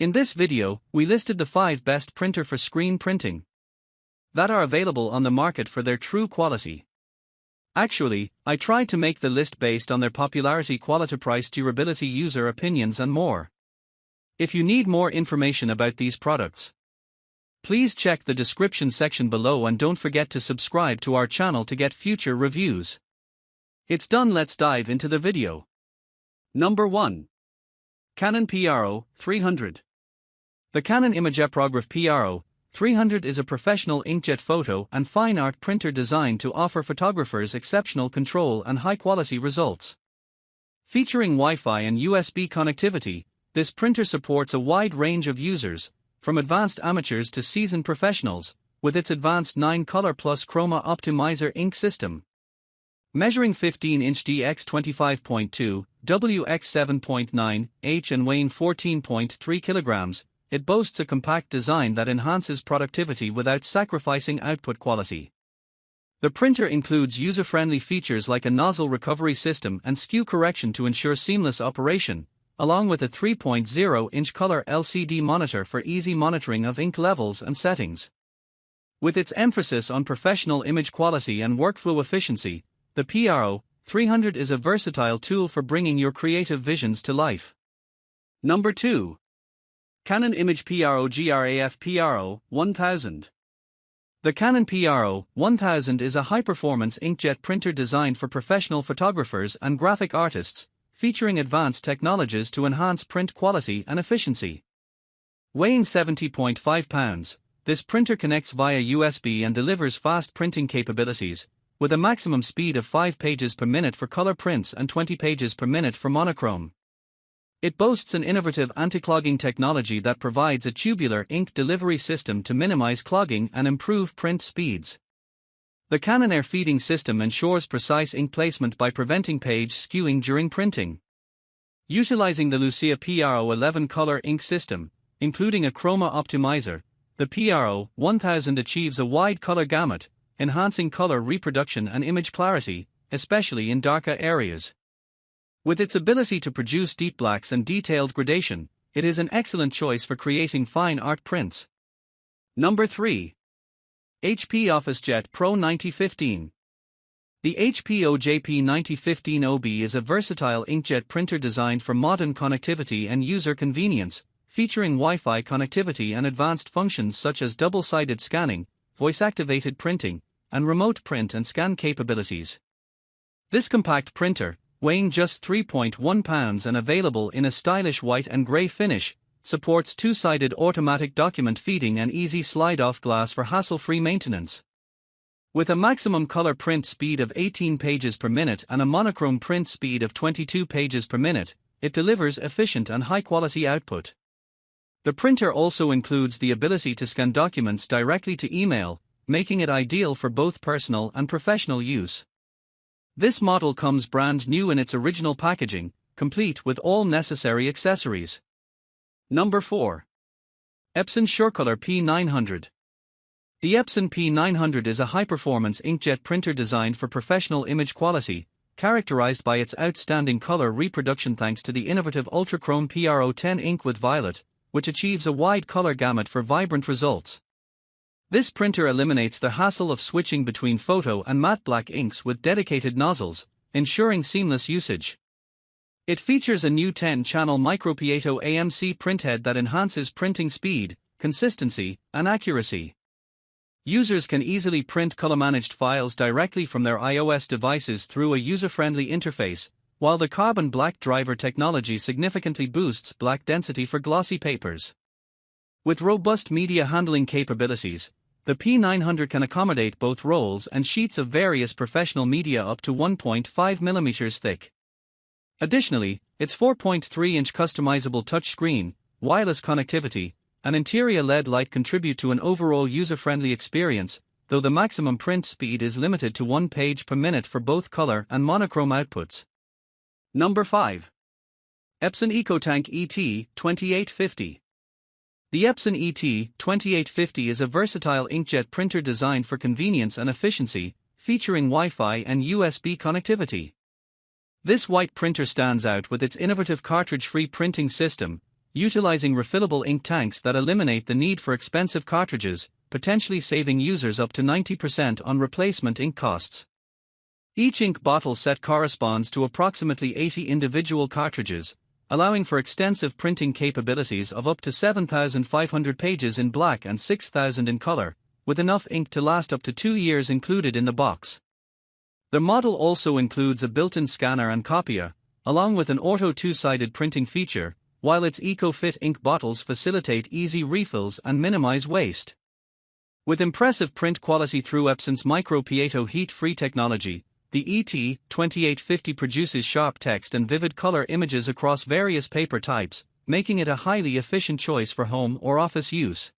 In this video, we listed the 5 best printer for screen printing that are available on the market for their true quality. Actually, I tried to make the list based on their popularity, quality, price, durability, user opinions and more. If you need more information about these products, please check the description section below and don't forget to subscribe to our channel to get future reviews. It's done, let's dive into the video. Number 1. Canon PRO-300. The Canon imagePROGRAF PRO-300 is a professional inkjet photo and fine art printer designed to offer photographers exceptional control and high-quality results. Featuring Wi-Fi and USB connectivity, this printer supports a wide range of users, from advanced amateurs to seasoned professionals, with its advanced 9-color plus chroma optimizer ink system. Measuring 15-inch dx 25.2, wx 7.9, h and weighing 14.3 kilograms, it boasts a compact design that enhances productivity without sacrificing output quality. The printer includes user-friendly features like a nozzle recovery system and skew correction to ensure seamless operation, along with a 3.0-inch color LCD monitor for easy monitoring of ink levels and settings. With its emphasis on professional image quality and workflow efficiency, the PRO-300 is a versatile tool for bringing your creative visions to life. Number 2. Canon imagePROGRAF PRO-1000. The Canon PRO-1000 is a high-performance inkjet printer designed for professional photographers and graphic artists, featuring advanced technologies to enhance print quality and efficiency. Weighing 70.5 pounds, this printer connects via USB and delivers fast printing capabilities, with a maximum speed of 5 pages per minute for color prints and 20 pages per minute for monochrome. It boasts an innovative anti-clogging technology that provides a tubular ink delivery system to minimize clogging and improve print speeds. The Canon air feeding system ensures precise ink placement by preventing page skewing during printing. Utilizing the Lucia PRO-11 color ink system, including a chroma optimizer, the PRO-1000 achieves a wide color gamut, enhancing color reproduction and image clarity, especially in darker areas. With its ability to produce deep blacks and detailed gradation, it is an excellent choice for creating fine art prints. Number 3. HP OfficeJet Pro 9015. The HP OJP 9015 OB is a versatile inkjet printer designed for modern connectivity and user convenience, featuring Wi-Fi connectivity and advanced functions such as double-sided scanning, voice-activated printing, and remote print and scan capabilities. This compact printer, weighing just 3.1 pounds and available in a stylish white and grey finish, supports two-sided automatic document feeding and easy slide-off glass for hassle-free maintenance. With a maximum color print speed of 18 pages per minute and a monochrome print speed of 22 pages per minute, it delivers efficient and high-quality output. The printer also includes the ability to scan documents directly to email, making it ideal for both personal and professional use. This model comes brand new in its original packaging, complete with all necessary accessories. Number 4. Epson SureColor P900. The Epson P900 is a high-performance inkjet printer designed for professional image quality, characterized by its outstanding color reproduction thanks to the innovative Ultrachrome PRO10 ink with violet, which achieves a wide color gamut for vibrant results. This printer eliminates the hassle of switching between photo and matte black inks with dedicated nozzles, ensuring seamless usage. It features a new 10-channel micro-piezo AMC printhead that enhances printing speed, consistency, and accuracy. Users can easily print color-managed files directly from their iOS devices through a user-friendly interface, while the carbon black driver technology significantly boosts black density for glossy papers. With robust media handling capabilities, the P900 can accommodate both rolls and sheets of various professional media up to 1.5 mm thick. Additionally, its 4.3-inch customizable touchscreen, wireless connectivity, and interior LED light contribute to an overall user-friendly experience, though the maximum print speed is limited to 1 page per minute for both color and monochrome outputs. Number 5. Epson EcoTank ET2850. The Epson ET2850 is a versatile inkjet printer designed for convenience and efficiency, featuring Wi-Fi and USB connectivity. This white printer stands out with its innovative cartridge-free printing system, utilizing refillable ink tanks that eliminate the need for expensive cartridges, potentially saving users up to 90% on replacement ink costs. Each ink bottle set corresponds to approximately 80 individual cartridges, allowing for extensive printing capabilities of up to 7,500 pages in black and 6,000 in color, with enough ink to last up to 2 years included in the box. The model also includes a built-in scanner and copier, along with an auto two-sided printing feature, while its EcoFit ink bottles facilitate easy refills and minimize waste. With impressive print quality through Epson's micro-piezo heat-free technology, the ET2850 produces sharp text and vivid color images across various paper types, making it a highly efficient choice for home or office use.